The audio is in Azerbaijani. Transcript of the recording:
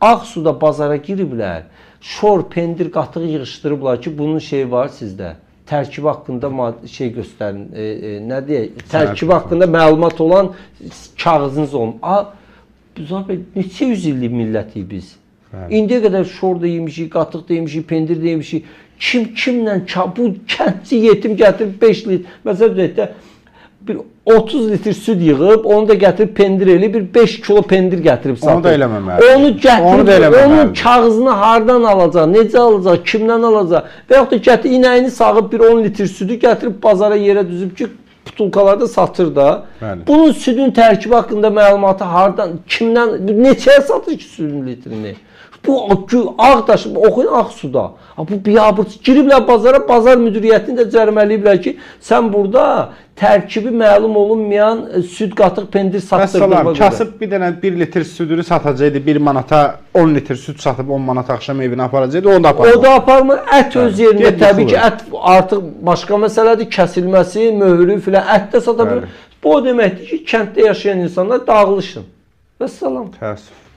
Ağsuda bazara giriblər, şor, pendir, qatıq yığışdırıblar ki, bunun şeyi var sizdə. Tərkib haqqında şey göstərin, nə deyək, tərkib haqqında məlumat olan kağızınız olun. Büzar bəy, neçə yüz illik millətik biz? İndiyə qədər şor da yemişik, qatıq da yemişik, pendir də yemişik. Kimlə, bu kəndçi yetim gətirib 5 litr, məsələn, bir 30 litr süd yığıb, onu da gətirib pendir eləyib, bir 5 kilo pendir gətirib satır. Onu da eləməməli. Onu gətirib, onun kağızını hardan alacaq, necə alacaq, kimdən alacaq və yaxud da gətirib, inəyini sağıb bir 10 litr südü gətirib bazara yerə düzüb ki, butulkalarda satır da. Bəli. Bunun südün tərkibi haqqında məlumatı hardan, kimdən, neçəyə satır ki südün litrini? Bu Ağdaş, oxuyun Ağsuda. Bu biabırçı giriblər bazara, bazar müdiriyyətini də cəriməliyiblər ki, sən burada tərkibi məlum olunmayan süd, qatıq, pendir satdırdığına görə. Kasıb bir dənə 1 litr südünü satacaqdı, 1 manata 10 litr süd satıb 10 manat axşam evinə aparacaqdı, onu da aparmır. O da aparmır. Ət öz yerində təbii ki, ət artıq başqa məsələdir, kəsilməsi, möhrü filan, ət də sata bilir. Bu o deməkdir ki, kənddə yaşayan insanlar dağılışın. Vəssalam. Təəssüf.